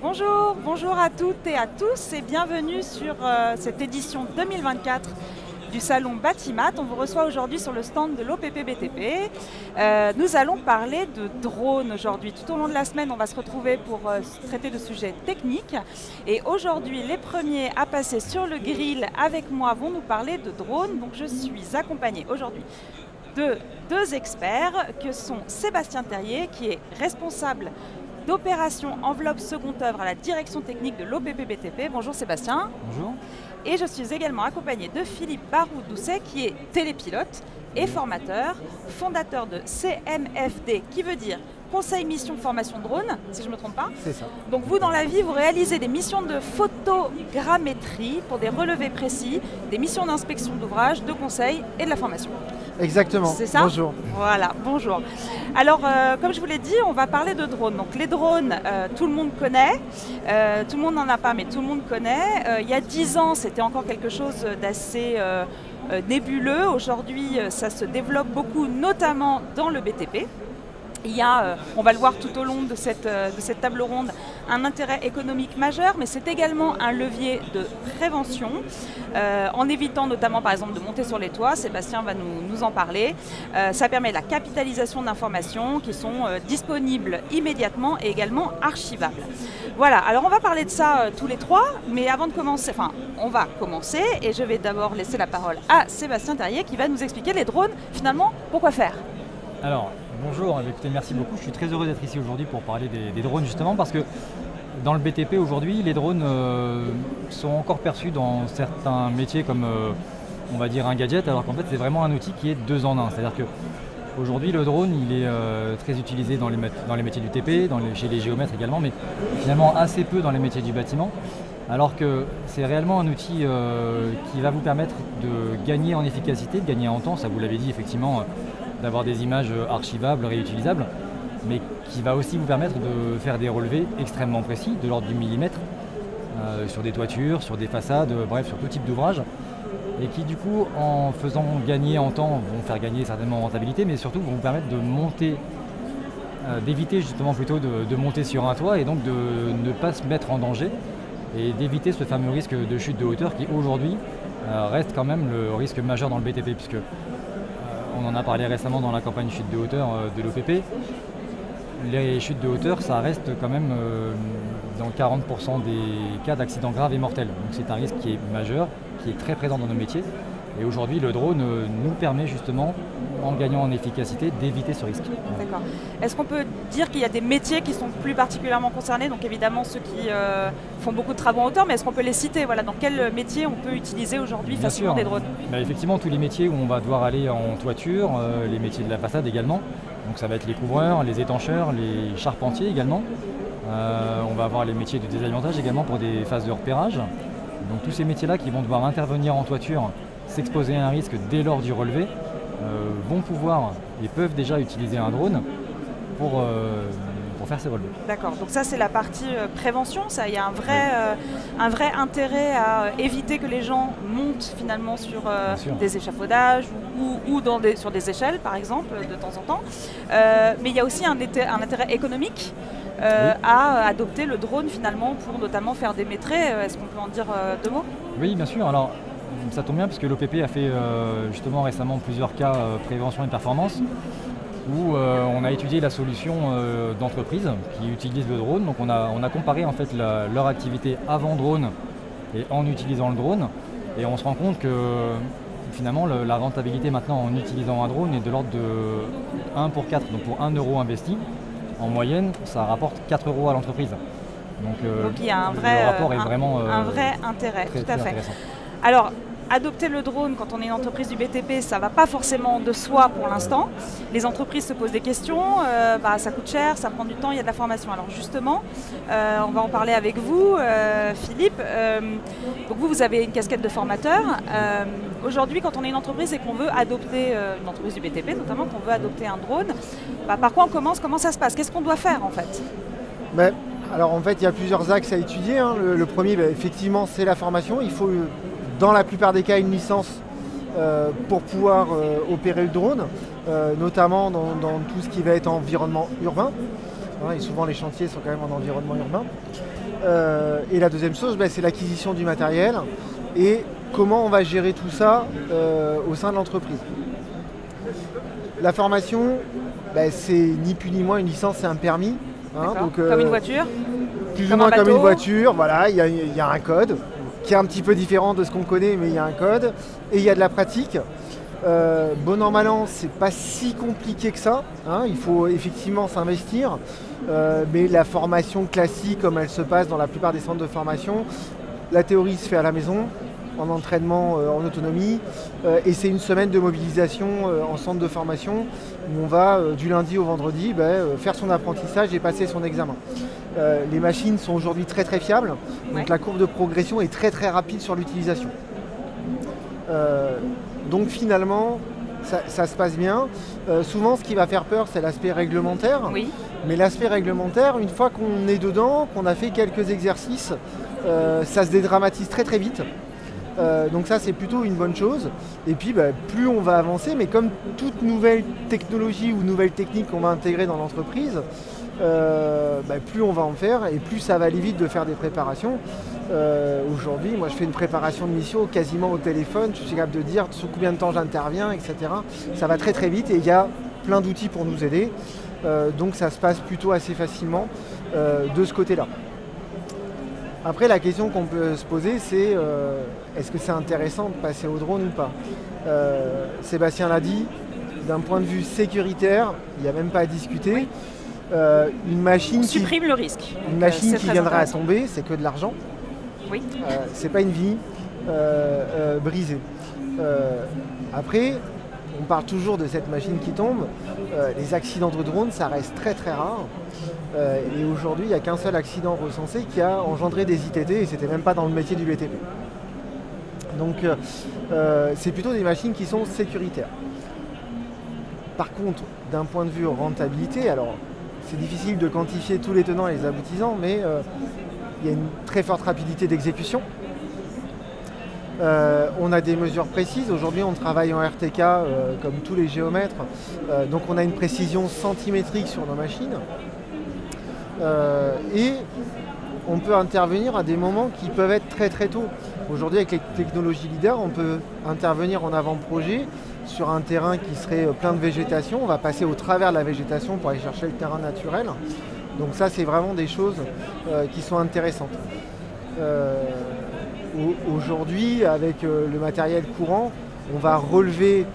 Bonjour, bonjour à toutes et à tous et bienvenue sur cette édition 2024 du salon Batimat. On vous reçoit aujourd'hui sur le stand de l'OPP BTP. Nous allons parler de drones aujourd'hui. Tout au long de la semaine, on va se retrouver pour traiter de sujets techniques. Et aujourd'hui, les premiers à passer sur le grill avec moi vont nous parler de drones. Donc je suis accompagnée aujourd'hui de deux experts que sont Sébastien Terrier, qui est responsable d'opération enveloppe seconde œuvre à la direction technique de l'OPP BTP. Bonjour Sébastien. Bonjour. Et je suis également accompagné de Philippe Barou-Doucet, qui est télépilote et formateur, fondateur de CMFD, qui veut dire Conseil Mission Formation Drone, si je ne me trompe pas. C'est ça. Donc vous, dans la vie, vous réalisez des missions de photogrammétrie pour des relevés précis, des missions d'inspection d'ouvrage, de conseil et de la formation. Exactement. C'est ça ? Bonjour. Voilà, bonjour. Alors, comme je vous l'ai dit, on va parler de drones. Donc les drones, tout le monde connaît. Tout le monde n'en a pas, mais tout le monde connaît. Il y a 10 ans, c'était encore quelque chose d'assez nébuleux. Aujourd'hui, ça se développe beaucoup, notamment dans le BTP. Il y a, on va le voir tout au long de cette table ronde, un intérêt économique majeur, mais c'est également un levier de prévention, en évitant notamment par exemple de monter sur les toits. Sébastien va nous en parler. Ça permet la capitalisation d'informations qui sont disponibles immédiatement et également archivables. Voilà, alors on va parler de ça tous les trois, mais avant de commencer, on va commencer et je vais d'abord laisser la parole à Sébastien Terrier qui va nous expliquer les drones, finalement, pourquoi faire. Alors, bonjour, écoutez, merci beaucoup. Je suis très heureux d'être ici aujourd'hui pour parler des drones justement parce que dans le BTP aujourd'hui, les drones sont encore perçus dans certains métiers comme on va dire un gadget, alors qu'en fait c'est vraiment un outil qui est 2 en 1. C'est-à-dire qu'aujourd'hui le drone il est très utilisé dans les métiers du TP, chez les géomètres également, mais finalement assez peu dans les métiers du bâtiment. Alors que c'est réellement un outil qui va vous permettre de gagner en efficacité, de gagner en temps, ça vous l'avez dit effectivement, d'avoir des images archivables, réutilisables, mais qui va aussi vous permettre de faire des relevés extrêmement précis, de l'ordre du millimètre, sur des toitures, sur des façades, bref, sur tout type d'ouvrage, et qui du coup, en faisant gagner en temps, vont faire gagner certainement en rentabilité, mais surtout vont vous permettre de monter, d'éviter justement plutôt de monter sur un toit, et donc de ne pas se mettre en danger, et d'éviter ce fameux risque de chute de hauteur qui aujourd'hui reste quand même le risque majeur dans le BTP, puisque on en a parlé récemment dans la campagne chute de hauteur de l'OPP. Les chutes de hauteur, ça reste quand même dans 40% des cas d'accidents graves et mortels. Donc c'est un risque qui est majeur, qui est très présent dans nos métiers. Et aujourd'hui, le drone nous permet justement, en gagnant en efficacité, d'éviter ce risque. D'accord. Est-ce qu'on peut dire qu'il y a des métiers qui sont plus particulièrement concernés? Donc évidemment ceux qui font beaucoup de travaux en hauteur, mais est-ce qu'on peut les citer? Voilà, dans quel métier on peut utiliser aujourd'hui facilement des drones? Effectivement, tous les métiers où on va devoir aller en toiture, les métiers de la façade également. Donc ça va être les couvreurs, les étancheurs, les charpentiers également. On va avoir les métiers de désalimentage également pour des phases de repérage. Donc tous ces métiers-là qui vont devoir intervenir en toiture, s'exposer à un risque dès lors du relevé, vont pouvoir et peuvent déjà utiliser un drone pour faire ces relevés. D'accord, donc ça c'est la partie prévention, ça, il y a un vrai intérêt à éviter que les gens montent finalement sur des échafaudages ou sur des échelles par exemple de temps en temps. Mais il y a aussi un intérêt économique à adopter le drone finalement pour notamment faire des métrés. Est-ce qu'on peut en dire 2 mots? Oui, bien sûr. Alors, ça tombe bien parce que l'OPP a fait justement récemment plusieurs cas prévention et performance où on a étudié la solution d'entreprises qui utilisent le drone. Donc on a comparé en fait leur activité avant drone et en utilisant le drone, et on se rend compte que finalement la rentabilité maintenant en utilisant un drone est de l'ordre de 1 pour 4. Donc pour 1 euro investi, en moyenne ça rapporte 4 euros à l'entreprise. Donc il y a le rapport est vraiment un vrai intérêt, très, tout à très fait. Intéressant. Alors, adopter le drone quand on est une entreprise du BTP, ça ne va pas forcément de soi pour l'instant. Les entreprises se posent des questions, ça coûte cher, ça prend du temps, il y a de la formation. Alors justement, on va en parler avec vous, Philippe. Donc vous avez une casquette de formateur. Aujourd'hui, quand on est une entreprise et qu'on veut adopter, une entreprise du BTP notamment, qu'on veut adopter un drone, par quoi on commence? Comment ça se passe? Qu'est-ce qu'on doit faire en fait? Alors en fait, il y a plusieurs axes à étudier. Le premier, effectivement, c'est la formation. Il faut dans la plupart des cas une licence pour pouvoir opérer le drone, notamment dans tout ce qui va être environnement urbain. et souvent les chantiers sont quand même en environnement urbain. Et la deuxième chose, c'est l'acquisition du matériel et comment on va gérer tout ça au sein de l'entreprise. La formation, c'est ni plus ni moins une licence, c'est un permis. Donc, comme une voiture. Plus ou moins comme une voiture, voilà, il y a un code qui est un petit peu différent de ce qu'on connaît, mais il y a un code et il y a de la pratique. Bon an mal an, c'est pas si compliqué que ça, il faut effectivement s'investir, mais la formation classique comme elle se passe dans la plupart des centres de formation, la théorie se fait à la maison, en entraînement, en autonomie, et c'est une semaine de mobilisation en centre de formation où on va du lundi au vendredi faire son apprentissage et passer son examen. Les machines sont aujourd'hui très très fiables, donc la courbe de progression est très très rapide sur l'utilisation. Donc finalement, ça se passe bien. Souvent, ce qui va faire peur, c'est l'aspect réglementaire. Oui. Mais l'aspect réglementaire, une fois qu'on est dedans, qu'on a fait quelques exercices, ça se dédramatise très très vite. Donc ça, c'est plutôt une bonne chose. Et puis, plus on va avancer, mais comme toute nouvelle technologie ou nouvelle technique qu'on va intégrer dans l'entreprise, plus on va en faire et plus ça va aller vite de faire des préparations. Aujourd'hui, moi je fais une préparation de mission quasiment au téléphone, je suis capable de dire sous combien de temps j'interviens, etc. Ça va très très vite et il y a plein d'outils pour nous aider. Donc ça se passe plutôt assez facilement de ce côté-là. Après, la question qu'on peut se poser, c'est est-ce que c'est intéressant de passer au drone ou pas? Sébastien l'a dit, d'un point de vue sécuritaire, il n'y a même pas à discuter. Oui. Une machine on supprime le risque. Une machine qui viendra à tomber, c'est que de l'argent. Oui. C'est pas une vie brisée. Après, on parle toujours de cette machine qui tombe. Les accidents de drone, ça reste très très rare. Et aujourd'hui, il n'y a qu'un seul accident recensé qui a engendré des ITT et c'était même pas dans le métier du BTP. Donc c'est plutôt des machines qui sont sécuritaires. Par contre, d'un point de vue rentabilité, alors c'est difficile de quantifier tous les tenants et les aboutissants, mais il y a une très forte rapidité d'exécution. On a des mesures précises. Aujourd'hui, on travaille en RTK comme tous les géomètres. Donc on a une précision centimétrique sur nos machines. Et on peut intervenir à des moments qui peuvent être très très tôt. Aujourd'hui, avec les technologies leaders, on peut intervenir en avant-projet sur un terrain qui serait plein de végétation. On va passer au travers de la végétation pour aller chercher le terrain naturel. Donc ça, c'est vraiment des choses qui sont intéressantes. Aujourd'hui, avec le matériel courant, on va relever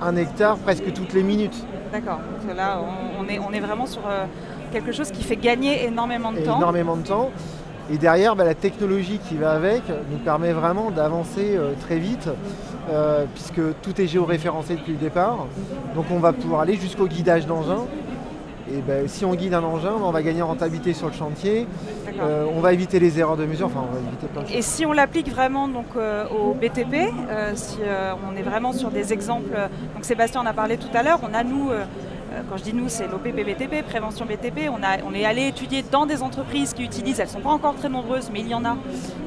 1 hectare presque toutes les minutes. D'accord, donc là, on est vraiment sur quelque chose qui fait gagner énormément de temps. Énormément de temps. Et derrière, la technologie qui va avec nous permet vraiment d'avancer très vite, puisque tout est géoréférencé depuis le départ. Donc on va pouvoir aller jusqu'au guidage d'engin. Et si on guide un engin, on va gagner en rentabilité sur le chantier. On va éviter les erreurs de mesure, enfin on va éviter plein de choses. Et si on l'applique vraiment donc, au BTP, si on est vraiment sur des exemples, donc Sébastien en a parlé tout à l'heure, on a nous, quand je dis nous, c'est l'OPP-BTP, Prévention BTP, on est allé étudier dans des entreprises qui utilisent, elles ne sont pas encore très nombreuses, mais il y en a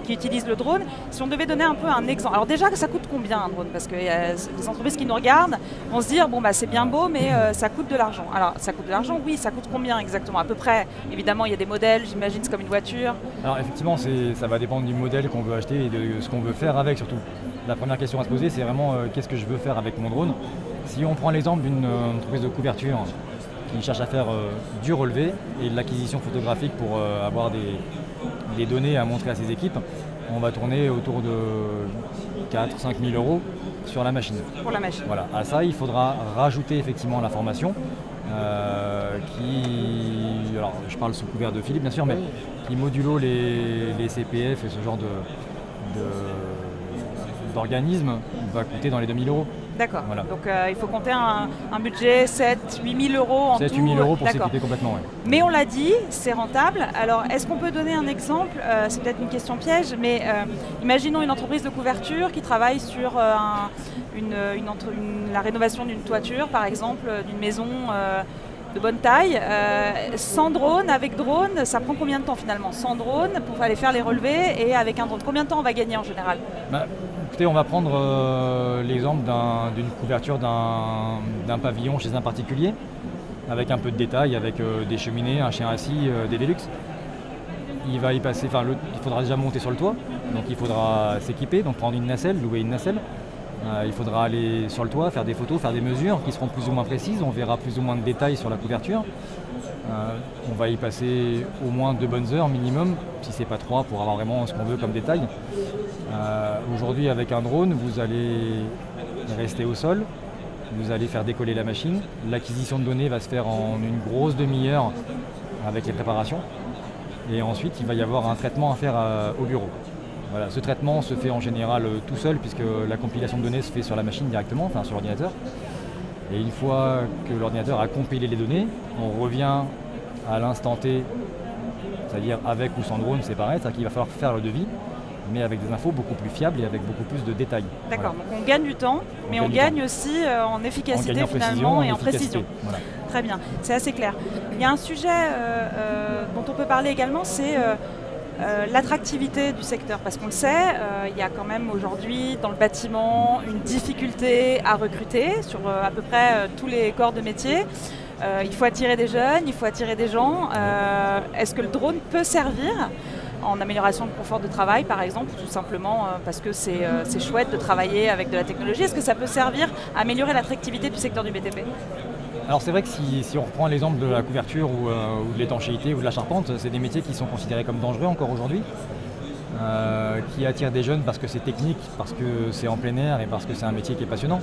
qui utilisent le drone. Si on devait donner un peu un exemple, alors déjà ça coûte combien un drone? Parce que les entreprises qui nous regardent vont se dire, bon c'est bien beau, mais ça coûte de l'argent. Alors ça coûte de l'argent, oui, ça coûte combien exactement? À peu près, évidemment il y a des modèles, j'imagine c'est comme une voiture. Alors effectivement, ça va dépendre du modèle qu'on veut acheter et de ce qu'on veut faire avec surtout. La première question à se poser, c'est vraiment qu'est-ce que je veux faire avec mon drone? Si on prend l'exemple d'une entreprise de couverture qui cherche à faire du relevé et de l'acquisition photographique pour avoir des données à montrer à ses équipes, on va tourner autour de 4-5 000 euros sur la machine. Pour la machine. Voilà. À ça, il faudra rajouter effectivement la formation alors je parle sous couvert de Philippe bien sûr, mais qui modulo les CPF et ce genre d'organisme va coûter dans les 2 000 euros. D'accord, voilà. Donc il faut compter un budget 7-8 000 euros en 7 tout. 8 000 euros pour s'équiper complètement, oui. Mais on l'a dit, c'est rentable. Alors est-ce qu'on peut donner un exemple? C'est peut-être une question piège, mais imaginons une entreprise de couverture qui travaille sur la rénovation d'une toiture, par exemple, d'une maison de bonne taille. Sans drone, avec drone, ça prend combien de temps finalement? Sans drone, pour aller faire les relevés, et avec un drone, combien de temps on va gagner en général? Écoutez, on va prendre l'exemple d'une couverture d'un pavillon chez un particulier. avec un peu de détail, avec des cheminées, un chien assis, des Velux. Il va y passer, il faudra déjà monter sur le toit, donc il faudra s'équiper, donc prendre une nacelle, louer une nacelle. Il faudra aller sur le toit, faire des photos, faire des mesures qui seront plus ou moins précises, on verra plus ou moins de détails sur la couverture. On va y passer au moins 2 bonnes heures minimum, si c'est pas 3, pour avoir vraiment ce qu'on veut comme détail. Aujourd'hui, avec un drone, vous allez rester au sol, vous allez faire décoller la machine. L'acquisition de données va se faire en une grosse demi-heure avec les préparations. Et ensuite, il va y avoir un traitement à faire au bureau. Voilà, ce traitement se fait en général tout seul, puisque la compilation de données se fait sur la machine directement, enfin sur l'ordinateur. Et une fois que l'ordinateur a compilé les données, on revient à l'instant T, c'est-à-dire avec ou sans drone, c'est pareil, c'est-à-dire qu'il va falloir faire le devis, mais avec des infos beaucoup plus fiables et avec beaucoup plus de détails. D'accord, voilà. Donc on gagne du temps, mais on gagne aussi en efficacité finalement et en précision. Voilà. Très bien, c'est assez clair. Il y a un sujet dont on peut parler également, c'est l'attractivité du secteur, parce qu'on le sait, il y a quand même aujourd'hui dans le bâtiment une difficulté à recruter sur à peu près tous les corps de métier. Il faut attirer des jeunes, il faut attirer des gens. Est-ce que le drone peut servir en amélioration de confort de travail par exemple, ou tout simplement parce que c'est chouette de travailler avec de la technologie? Est-ce que ça peut servir à améliorer l'attractivité du secteur du BTP? Alors c'est vrai que si on reprend l'exemple de la couverture ou de l'étanchéité ou de la charpente, c'est des métiers qui sont considérés comme dangereux encore aujourd'hui, qui attirent des jeunes parce que c'est technique, parce que c'est en plein air et parce que c'est un métier qui est passionnant.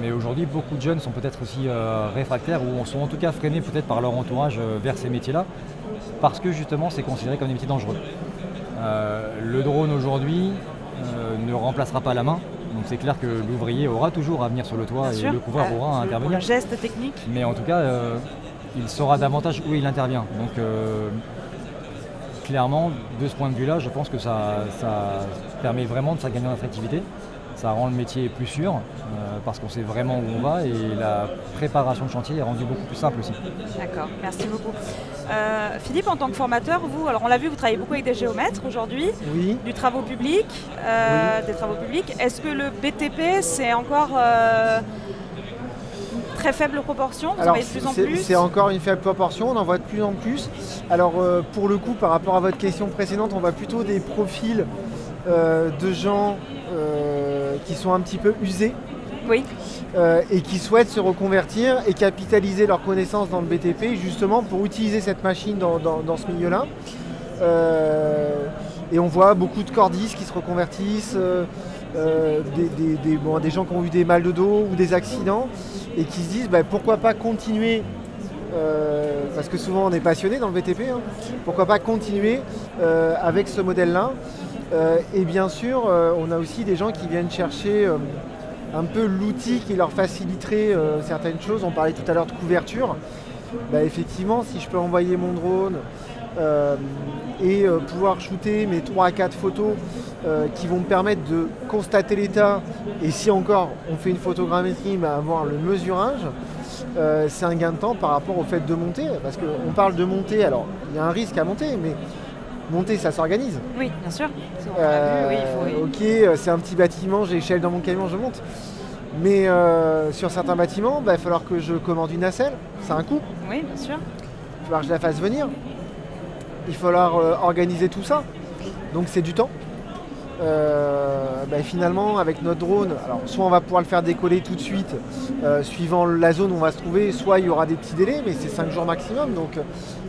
Mais aujourd'hui, beaucoup de jeunes sont peut-être aussi réfractaires ou sont en tout cas freinés peut-être par leur entourage vers ces métiers-là, parce que justement c'est considéré comme des métiers dangereux. Le drone aujourd'hui ne remplacera pas la main. Donc c'est clair que l'ouvrier aura toujours à venir sur le toit et le couvreur aura à intervenir. Un geste technique. Mais en tout cas, il saura davantage où il intervient. Donc clairement, de ce point de vue-là, je pense que ça permet vraiment de faire gagner en attractivité. Ça rend le métier plus sûr parce qu'on sait vraiment où on va et la préparation de chantier est rendue beaucoup plus simple aussi. D'accord, merci beaucoup. Philippe, en tant que formateur, vous, alors on l'a vu, vous travaillez beaucoup avec des géomètres aujourd'hui, oui. Du travaux publics, oui. Des travaux publics. Est-ce que le BTP, c'est encore une très faible proportion? Vous en voyez de plus en plus? C'est encore une faible proportion, on en voit de plus en plus. Alors pour le coup, par rapport à votre question précédente, on voit plutôt des profils de gens qui sont un petit peu usés, oui. Et qui souhaitent se reconvertir et capitaliser leurs connaissances dans le BTP justement pour utiliser cette machine dans ce milieu-là. Et on voit beaucoup de cordistes qui se reconvertissent, des gens qui ont eu des mal de dos ou des accidents et qui se disent pourquoi pas continuer, parce que souvent on est passionné dans le BTP, hein, pourquoi pas continuer avec ce modèle-là. Et bien sûr, on a aussi des gens qui viennent chercher un peu l'outil qui leur faciliterait certaines choses. On parlait tout à l'heure de couverture. Effectivement, si je peux envoyer mon drone et pouvoir shooter mes 3 à 4 photos qui vont me permettre de constater l'état, et si encore on fait une photogrammétrie, avoir le mesurage, c'est un gain de temps par rapport au fait de monter. Parce qu'on parle de monter, alors il y a un risque à monter, mais monter, ça s'organise. Oui, bien sûr. On l'a vu, oui, Ok, c'est un petit bâtiment, j'ai l'échelle dans mon camion, je monte. Mais sur certains bâtiments, il va falloir que je commande une nacelle, c'est un coût. Oui, bien sûr. Il va falloir que je la fasse venir. Il va falloir organiser tout ça. Donc c'est du temps. Finalement, avec notre drone, alors soit on va pouvoir le faire décoller tout de suite, suivant la zone où on va se trouver, soit il y aura des petits délais, mais c'est 5 jours maximum, donc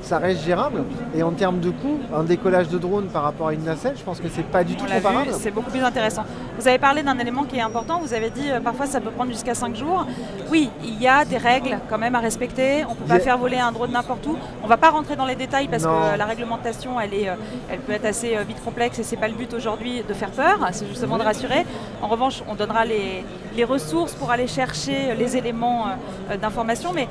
ça reste gérable. Et en termes de coût, un décollage de drone par rapport à une nacelle, je pense que c'est pas du tout comparable. C'est beaucoup plus intéressant. Vous avez parlé d'un élément qui est important, vous avez dit parfois ça peut prendre jusqu'à 5 jours. Oui, il y a des règles quand même à respecter, on ne peut pas faire voler un drone n'importe où. On ne va pas rentrer dans les détails parce que la réglementation, elle peut être assez vite complexe et c'est pas le but aujourd'hui de faire peur, c'est justement de rassurer. En revanche, on donnera les ressources pour aller chercher les éléments d'information, mais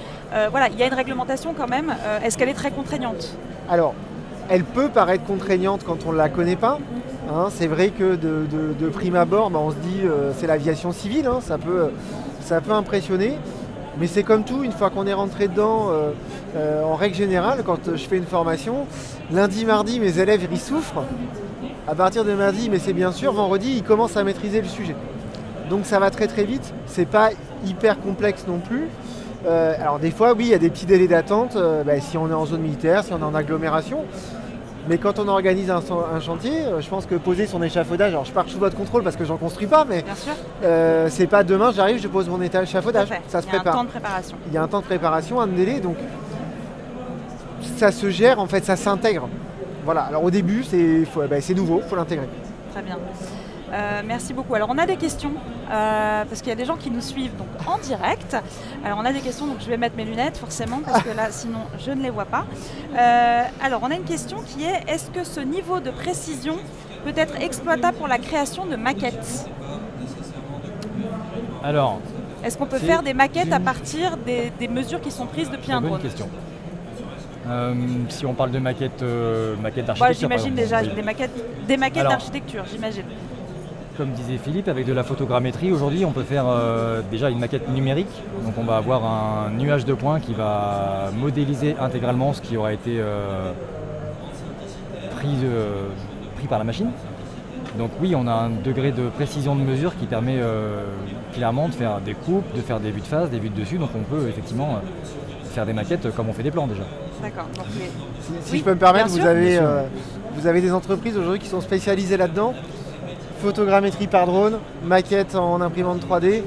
voilà, il y a une réglementation quand même. Est-ce qu'elle est très contraignante? Alors, elle peut paraître contraignante quand on ne la connaît pas. Hein, c'est vrai que de prime abord, on se dit c'est l'aviation civile, hein, ça peut impressionner. Mais c'est comme tout, une fois qu'on est rentré dedans, en règle générale, quand je fais une formation, lundi, mardi, mes élèves ils souffrent. À partir de mardi, mais c'est bien sûr, vendredi, ils commencent à maîtriser le sujet. Donc ça va très très vite, c'est pas hyper complexe non plus. Alors des fois, oui, il y a des petits délais d'attente, si on est en zone militaire, si on est en agglomération. Mais quand on organise un chantier, je pense que poser son échafaudage, alors je pars sous votre contrôle parce que j'en construis pas, mais Bien sûr. c'est pas demain j'arrive, je pose mon échafaudage, ça se Il y a prépare. un temps de préparation. Il y a un temps de préparation, un délai, donc ça se gère, en fait, ça s'intègre. Voilà, alors au début c'est nouveau, il faut l'intégrer. Très bien. Merci beaucoup. Alors on a des questions, parce qu'il y a des gens qui nous suivent donc, en direct. Alors on a des questions, donc je vais mettre mes lunettes forcément, parce que là sinon je ne les vois pas. Alors on a une question qui est, est-ce que ce niveau de précision peut être exploitable pour la création de maquettes? Alors, Est-ce qu'on peut faire des maquettes à partir des mesures qui sont prises depuis un bonne drone? question. Si on parle de maquettes d'architecture, J'imagine par exemple, déjà oui. des maquettes Alors, d'architecture, j'imagine. Comme disait Philippe, avec de la photogrammétrie, aujourd'hui on peut faire déjà une maquette numérique. Donc on va avoir un nuage de points qui va modéliser intégralement ce qui aura été pris par la machine. Donc oui, on a un degré de précision de mesure qui permet clairement de faire des coupes, de faire des vues de face, des vues de dessus. Donc on peut effectivement faire des maquettes comme on fait des plans déjà. D'accord. Si Oui, je peux me permettre, bien vous sûr. vous avez des entreprises aujourd'hui qui sont spécialisées là-dedans. Photogrammétrie par drone, maquette en imprimante 3D.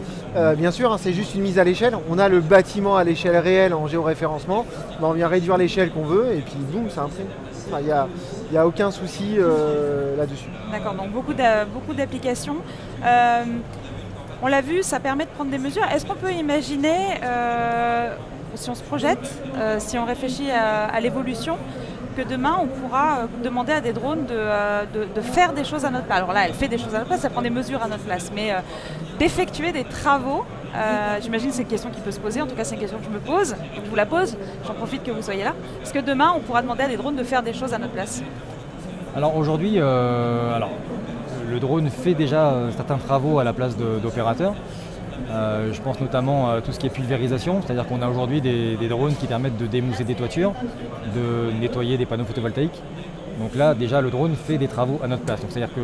Bien sûr, c'est juste une mise à l'échelle. On a le bâtiment à l'échelle réelle en géoréférencement. On vient réduire l'échelle qu'on veut et puis boum, ça imprime. Il n'y a aucun souci là-dessus. D'accord, donc beaucoup d'applications. On l'a vu, ça permet de prendre des mesures. Est-ce qu'on peut imaginer, si on se projette, si on réfléchit à l'évolution, que demain on pourra demander à des drones de faire des choses à notre place. Alors là, elle fait des choses à notre place, elle prend des mesures à notre place, mais d'effectuer des travaux, j'imagine que c'est une question qui peut se poser, en tout cas c'est une question que je me pose, donc je vous la pose, j'en profite que vous soyez là. Est-ce que demain on pourra demander à des drones de faire des choses à notre place? Alors aujourd'hui, le drone fait déjà certains travaux à la place d'opérateurs. Je pense notamment à tout ce qui est pulvérisation, c'est-à-dire qu'on a aujourd'hui des drones qui permettent de démousser des toitures, de nettoyer des panneaux photovoltaïques. Donc là, déjà, le drone fait des travaux à notre place. Donc c'est-à-dire que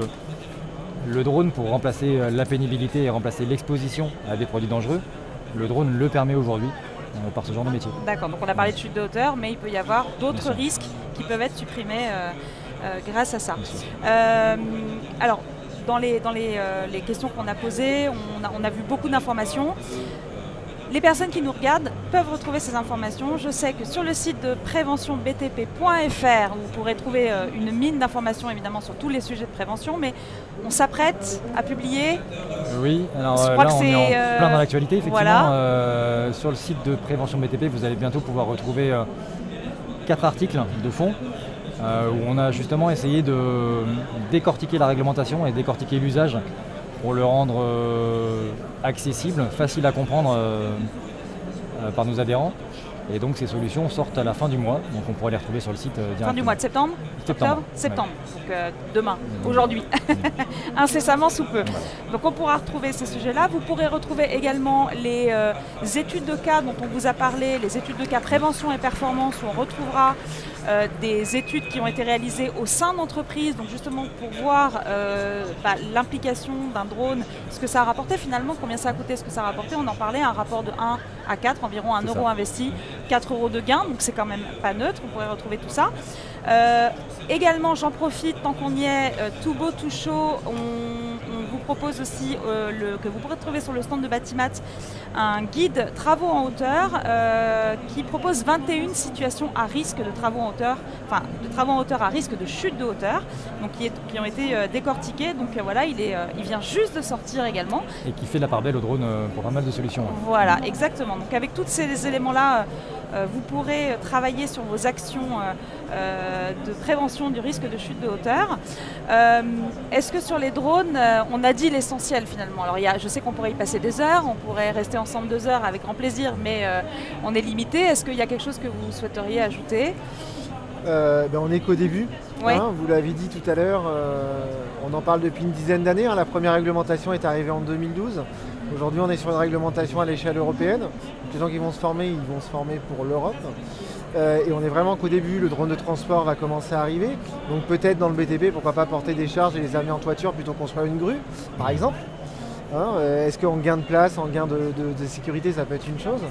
le drone, pour remplacer la pénibilité et remplacer l'exposition à des produits dangereux, le drone le permet aujourd'hui par ce genre de métier. D'accord, donc on a parlé de chute de hauteur, mais il peut y avoir d'autres risques qui peuvent être supprimés grâce à ça. Alors, dans les questions qu'on a posées, on a vu beaucoup d'informations. Les personnes qui nous regardent peuvent retrouver ces informations. Je sais que sur le site de préventionbtp.fr, vous pourrez trouver une mine d'informations évidemment sur tous les sujets de prévention, mais on s'apprête à publier. Oui, alors Je crois là que on est en plein dans l'actualité effectivement. Voilà. Sur le site de Prévention BTP, vous allez bientôt pouvoir retrouver 4 articles de fond. Où on a justement essayé de décortiquer la réglementation et décortiquer l'usage pour le rendre accessible, facile à comprendre par nos adhérents. Et donc ces solutions sortent à la fin du mois, donc on pourra les retrouver sur le site directement. Fin du mois de septembre? Septembre. Septembre, donc demain, aujourd'hui, incessamment sous peu. Donc on pourra retrouver ces sujets-là. Vous pourrez retrouver également les études de cas dont on vous a parlé, les études de cas prévention et performance, où on retrouvera des études qui ont été réalisées au sein d'entreprises, donc justement pour voir l'implication d'un drone, ce que ça a rapporté finalement, combien ça a coûté, ce que ça a rapporté. On en parlait, un rapport de 1 à 4, environ 1 euro investi, 4 euros de gain, donc c'est quand même pas neutre, on pourrait retrouver tout ça. Également, j'en profite, tant qu'on y est, tout beau, tout chaud, on vous propose aussi, que vous pourrez trouver sur le stand de Batimat, un guide travaux en hauteur qui propose 21 situations à risque de travaux en hauteur, enfin de travaux en hauteur à risque de chute de hauteur, donc qui ont été décortiqués. Donc voilà, il vient juste de sortir également. Et qui fait la part belle au drone pour pas mal de solutions. Voilà, exactement. Donc avec tous ces éléments-là, vous pourrez travailler sur vos actions de prévention du risque de chute de hauteur. Est-ce que sur les drones, on a dit l'essentiel finalement? Alors je sais qu'on pourrait y passer des heures, on pourrait rester ensemble 2 heures avec grand plaisir, mais on est limité. Est-ce qu'il y a quelque chose que vous souhaiteriez ajouter? On n'est qu'au début, Oui. Vous l'avez dit tout à l'heure, on en parle depuis une dizaine d'années, la première réglementation est arrivée en 2012. Aujourd'hui on est sur une réglementation à l'échelle européenne, donc les gens qui vont se former, ils vont se former pour l'Europe. Et on est vraiment qu'au début, le drone de transport va commencer à arriver, donc peut-être dans le BTP, pourquoi pas porter des charges et les amener en toiture plutôt qu'on soit une grue, par exemple. Est-ce qu'en gain de place, en gain de sécurité, ça peut être une chose?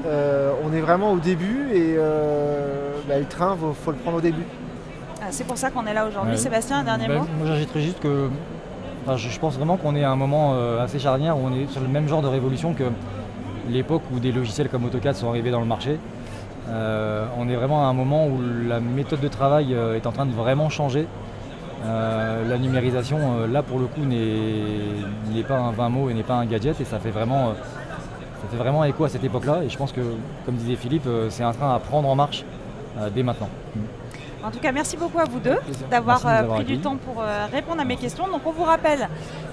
On est vraiment au début et le train, faut le prendre au début. C'est pour ça qu'on est là aujourd'hui. Sébastien, un dernier mot? Moi j'ajouterais juste que je pense vraiment qu'on est à un moment assez charnière où on est sur le même genre de révolution que l'époque où des logiciels comme AutoCAD sont arrivés dans le marché. On est vraiment à un moment où la méthode de travail est en train de vraiment changer. La numérisation, là pour le coup, n'est pas un vain mot et n'est pas un gadget, et ça fait vraiment écho à cette époque-là. Et je pense que, comme disait Philippe, c'est un train à prendre en marche dès maintenant. En tout cas, merci beaucoup à vous deux d'avoir pris du temps pour répondre à mes questions. Donc on vous rappelle,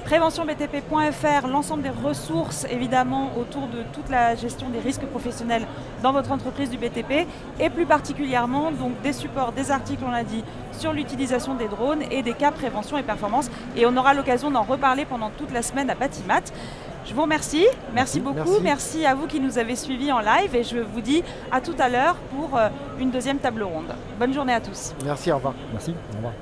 préventionbtp.fr, l'ensemble des ressources évidemment autour de toute la gestion des risques professionnels dans votre entreprise du BTP, et plus particulièrement donc des supports, des articles, on l'a dit, sur l'utilisation des drones et des cas prévention et performance. Et on aura l'occasion d'en reparler pendant toute la semaine à Batimat. Je vous remercie, merci beaucoup, merci à vous qui nous avez suivis en live, et je vous dis à tout à l'heure pour une deuxième table ronde. Bonne journée à tous. Merci, au revoir. Merci, au revoir.